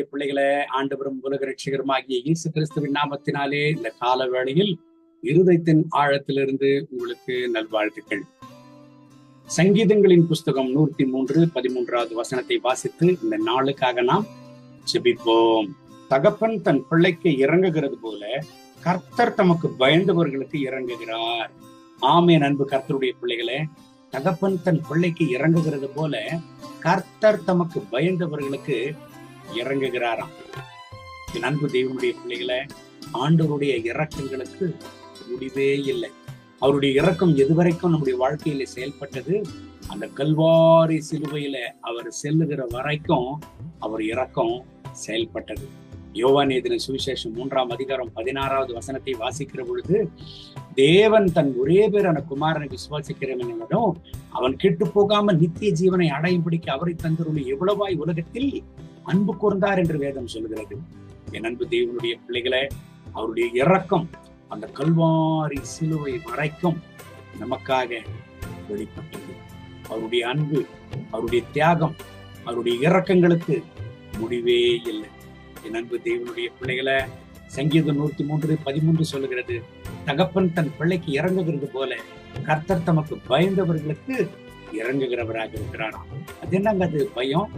தேவனுடைய பிள்ளைகளை ஆண்டவரும் உலக ரட்சகருமாகிய இயேசு கிறிஸ்துவின் நாமத்தினாலே இந்த கால வேளையில் இருதயத்தின் ஆழத்திலிருந்து உங்களுக்கு நல்வாழ்த்துக்கள். சங்கீதங்களின் புஸ்தகம் 103:13 வசனத்தை வாசித்து இந்த நாளுக்காக நாம் ஜெபிப்போம். தகப்பன் தன் பிள்ளைக்கு இறங்குகிறது போல கர்த்தர் தமக்கு பயந்தவர்களுக்கு இறங்குகிறார். ஆமென். அன்பு கர்த்தருடைய பிள்ளைகளே, தகப்பன் தன் பிள்ளைக்கு இறங்குகிறது போல கர்த்தர் தமக்கு பயந்தவர்களுக்கு இறங்குகிறாராம். என் அன்பு தேவனுடைய பிள்ளைகளை, ஆண்டவருடைய இரக்கங்களுக்கு முடிவே இல்லை. அவருடைய இரக்கம் எதுவரைக்கும் நம்முடைய வாழ்க்கையில செயல்பட்டது, அந்த கல்வாரி சிலுவையில அவர் செல்லுகிற வரைக்கும் அவர் இரக்கம் செயல்பட்டது. யோவான் எழுதின சுவிசேஷம் 3:16 வசனத்தை வாசிக்கிற பொழுது, தேவன் தன் ஒரே பேரான குமாரனை விசுவாசிக்கிறவனும் அவன் கெட்டு போகாமல் நித்திய ஜீவனை அடையும்படிக்கு அவரை தந்தருளி எவ்வளவாய் உலகத்தில் அன்பு கூர்ந்தார் என்று வேதம் சொல்கிறது. என் அன்பு தேவனுடைய பிள்ளைகளை, அவருடைய இரக்கம் அந்த கல்வாரி சிலுவை வரைக்கும் நமக்காக வெளிப்பட்டது. அவருடைய அன்பு, அவருடைய தியாகம், அவருடைய இரக்கங்களுக்கு முடிவே இல்லை. என் அன்பு தேவனுடைய பிள்ளைகளை, சங்கீதம் 103:13 சொல்லுகிறது, தகப்பன் தன் பிள்ளைக்கு இறங்குகிறது போல கர்த்தர் தமக்கு பயந்தவர்களுக்கு இறங்குகிறவராக இருக்கிறாராம். அது என்னங்க அது பயம்?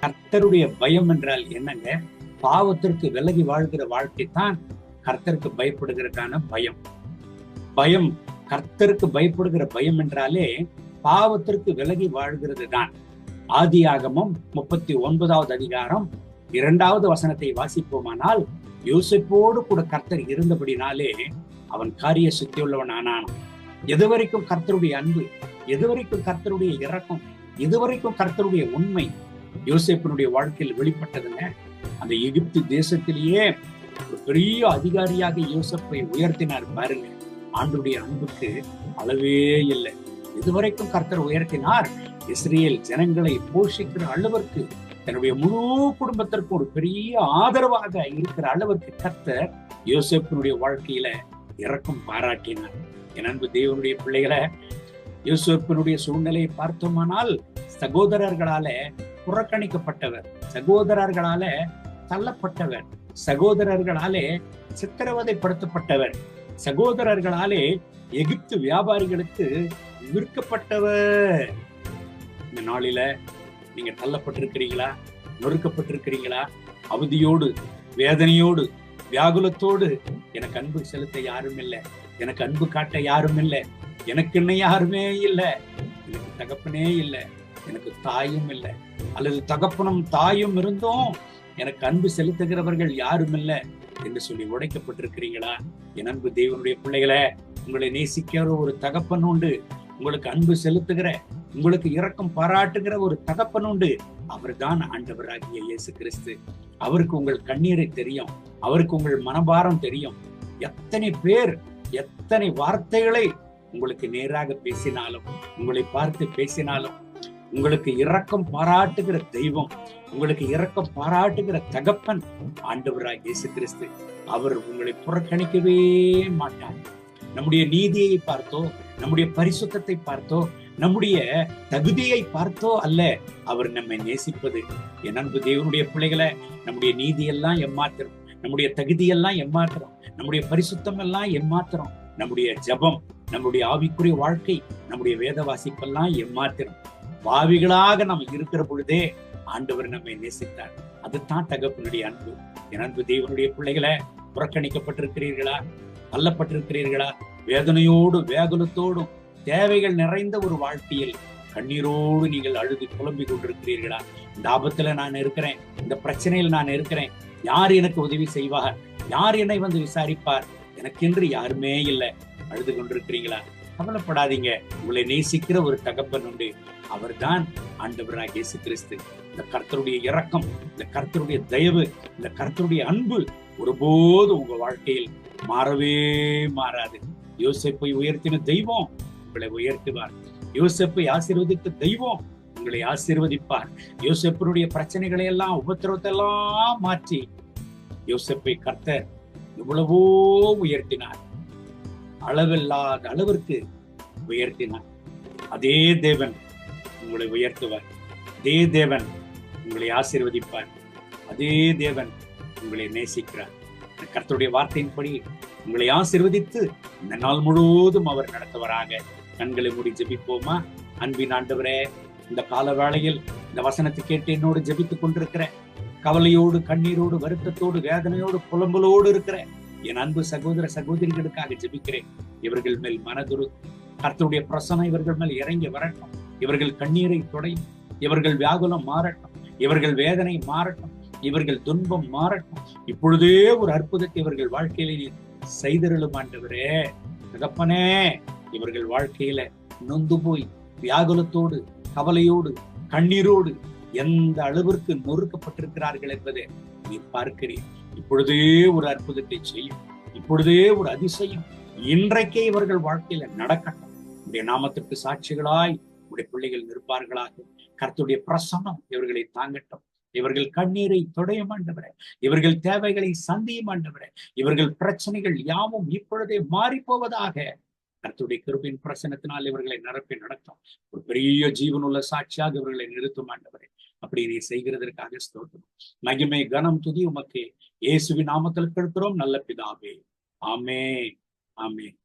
கர்த்தருடைய பயம் என்றால் என்னங்க? பாவத்திற்கு விலகி வாழ்கிற வாழ்க்கை தான் கர்த்தருக்கு பயப்படுகிறதான பயம். பயம், கர்த்தருக்கு பயப்படுகிற பயம் என்றாலே பாவத்திற்கு விலகி வாழ்கிறது தான். ஆதியாகமம் 39:2 வசனத்தை வாசிப்போமானால், யோசேப்போடு கூட கர்த்தர் இருந்தபடினாலே அவன் காரிய சுத்தியுள்ளவன் ஆனான். எதுவரைக்கும் கர்த்தருடைய அன்பு, எதுவரைக்கும் கர்த்தருடைய இரக்கம், எதுவரைக்கும் கர்த்தருடைய உண்மை யோசேப்பினுடைய வாழ்க்கையில் வெளிப்பட்டதுங்க. அந்த எகிப்து தேசத்திலேயே ஒரு பெரிய அதிகாரியாக யோசேப்பை உயர்த்தினார் பாருங்க. ஆண்டவருடைய அன்புக்கு அளவே இல்லை. இதுவரைக்கும் கர்த்தர் உயர்த்தினார். இஸ்ரேல் ஜனங்களை போஷிக்கிற அளவிற்கு, தன்னுடைய முழு குடும்பத்திற்கு ஒரு பெரிய ஆதரவாக இருக்கிற அளவிற்கு கர்த்தர் யோசேப்பினுடைய வாழ்க்கையில இரக்கம் பாராட்டினார். என் அன்பு தேவனுடைய பிள்ளைகளை, யோசேப்பினுடைய சூழ்நிலையை பார்த்தோமானால், சகோதரர்களால புறக்கணிக்கப்பட்டவர், சகோதரர்களால தள்ளப்பட்டவர், சகோதரர்களாலே சித்திரவதைப்படுத்தப்பட்டவர், சகோதரர்களாலே எகிப்து வியாபாரிகளுக்கு விற்கப்பட்டவர். இந்த நாளில நீங்க தள்ளப்பட்டிருக்கிறீங்களா? நொறுக்கப்பட்டிருக்கிறீங்களா? அவதியோடு, வேதனையோடு, வியாகுலத்தோடு, எனக்கு அன்பு செலுத்த யாரும் இல்லை, எனக்கு அன்பு காட்ட யாரும் இல்லை, எனக்கு என்ன யாருமே இல்லை, எனக்கு தகப்பனே இல்லை, எனக்கு தாயும் இல்லை, அல்லது தகப்பனும் தாயும் இருந்தும் எனக்கு அன்பு செலுத்துகிறவர்கள் யாரும் இல்லை என்று சொல்லி உடைக்கப்பட்டிருக்கிறீங்களா? என் அன்பு தேவனுடைய பிள்ளைகளை, உங்களை நேசிக்கிற ஒரு தகப்பன் உண்டு, உங்களுக்கு அன்பு செலுத்துகிற, உங்களுக்கு இரக்கம் பாராட்டுகிற ஒரு தகப்பன் உண்டு. அவர் தான் ஆண்டவராகிய இயேசு கிறிஸ்து. அவருக்கு உங்கள் கண்ணீரை தெரியும், அவருக்கு உங்கள் மனபாரம் தெரியும். எத்தனை பேர் எத்தனை வார்த்தைகளை உங்களுக்கு நேராக பேசினாலும், உங்களை பார்த்து பேசினாலும், உங்களுக்கு இரக்கம் பாராட்டுகிற தெய்வம், உங்களுக்கு இரக்கம் பாராட்டுகிற தகப்பன் ஆண்டவராகிய இயேசு கிறிஸ்து. அவர் உங்களை புறக்கணிக்கவே மாட்டார். நம்முடைய நீதியை பார்த்தோ, நம்முடைய பரிசுத்தத்தை பார்த்தோ, நம்முடைய தகுதியை பார்த்தோ அல்ல அவர் நம்மை நேசிப்பது. என் அன்பு தேவனுடைய பிள்ளைகளை, நம்முடைய நீதியெல்லாம் எம்மாத்திரம், நம்முடைய தகுதியெல்லாம் எம்மாத்திரம், நம்முடைய பரிசுத்தம் எல்லாம் எம்மாத்திரம், நம்முடைய ஜபம், நம்முடைய ஆவிக்குரிய வாழ்க்கை, நம்முடைய வேத வாசிப்பெல்லாம் எம்மாத்திரம். பாவிகளாக நாம் இருக்கிற பொழுதே ஆண்டவர் நம்மை நேசித்தார். அதுதான் தகப்பனுடைய அன்பு. என் அன்பு தேவனுடைய பிள்ளைகளை, புறக்கணிக்கப்பட்டிருக்கிறீர்களா? தள்ளப்பட்டிருக்கிறீர்களா? வேதனையோடு, வேகுலத்தோடும், தேவைகள் நிறைந்த ஒரு வாழ்க்கையில் கண்ணீரோடு நீங்கள் அழுது புலம்பிக் கொண்டிருக்கிறீர்களா? இந்த ஆபத்துல நான் இருக்கிறேன், இந்த பிரச்சனையில் நான் இருக்கிறேன், யார் எனக்கு உதவி செய்வார், யார் என்னை வந்து விசாரிப்பார், எனக்கென்று யாருமே இல்லை, அழுது கொண்டிருக்கிறீங்களா? கவலைப்படாதீங்க. உங்களை நேசிக்கிற ஒரு தகப்பன் உண்டு. அவர் தான் ஆண்டவராகிய இயேசு கிறிஸ்து. இந்த கர்த்தருடைய இரக்கம், இந்த கர்த்தருடைய தயவு, இந்த கர்த்தருடைய அன்பு ஒருபோது உங்க வாழ்க்கையில் மாறவே மாறாது. யோசேப்பை உயர்த்தின தெய்வம் உங்களை உயர்த்துவார். யோசேப்பை ஆசீர்வதித்த தெய்வம் உங்களை ஆசீர்வதிப்பார். யோசேப்பினுடைய பிரச்சனைகளை எல்லாம், உபத்திரவத்தை எல்லாம் மாற்றி யோசேப்பை கர்த்தர் எவ்வளவோ உயர்த்தினார். அளவில்லாத அளவிற்கு உயர்த்தினார். அதே தேவன் உங்களை உயர்த்துவார். அதே தேவன் உங்களை ஆசீர்வதிப்பார். அதே தேவன் உங்களை நேசிக்கிறார். கர்த்தருடைய வார்த்தையின்படி உங்களை ஆசீர்வதித்து இந்த நாள் முழுவதும் அவர் நடத்துவராக. கண்களை மூடி ஜெபிப்போமா? அன்பின் ஆண்டவரே, இந்த கால வேளையில் இந்த வசனத்தை கேட்டு என்னோடு ஜெபித்துக் கொண்டிருக்கிற, கவலையோடு, கண்ணீரோடு, வருத்தத்தோடு, வேதனையோடு, புலம்பலோடு இருக்கிற என் அன்பு சகோதர சகோதரிகளுக்காக ஜெபிக்கிறேன். இவர்கள் மேல் மனதுரு கர்த்தருடைய பிரசனம் இவர்கள் மேல் இறங்கி வரட்டும். இவர்கள் கண்ணீரை தொடையும். இவர்கள் வியாகுலம் மாறட்டும். இவர்கள் வேதனை மாறட்டும். இவர்கள் துன்பம் மாறட்டும். இப்பொழுதே ஒரு அற்புதத்தை இவர்கள் வாழ்க்கையில செய்தருளும் ஆண்டவரே. தகப்பனே, இவர்கள் வாழ்க்கையில நொந்து போய் வியாகுலத்தோடு, கவலையோடு, கண்ணீரோடு எந்த அளவிற்கு நொறுக்கப்பட்டிருக்கிறார்கள் என்பதை நீ பார்க்கிறீர். இப்பொழுதே ஒரு அற்புதத்தை செய்யும். இப்பொழுதே ஒரு அதிசயம் இன்றைக்கே இவர்கள் வாழ்க்கையில நடக்கட்டும். உடைய நாமத்திற்கு சாட்சிகளாய் உடைய பிள்ளைகள் நிற்பார்களாக. கர்த்தருடைய பிரசன்னம் இவர்களை தாங்கட்டும். இவர்கள் கண்ணீரை தொடையும் ஆண்டவரே. இவர்கள் தேவைகளை சந்தியும் ஆண்டவரே. இவர்கள் பிரச்சனைகள் யாவும் இப்பொழுதே மாறி போவதாக. கர்த்தருடைய கிருபையின் பிரசன்னத்தினால் இவர்களை நிரப்பி நடத்தும். ஒரு பெரிய ஜீவனுள்ள சாட்சியாக இவர்களை நிறுத்தும் ஆண்டவரே. அப்படி நீ செய்கிறதற்காக ஸ்தோத்திரம். மகிமை கனம் துதி உமக்கு இயேசுவின் நாமத்தில் கேட்கிறோம் நல்ல பிதாவே. ஆமென். ஆமென்.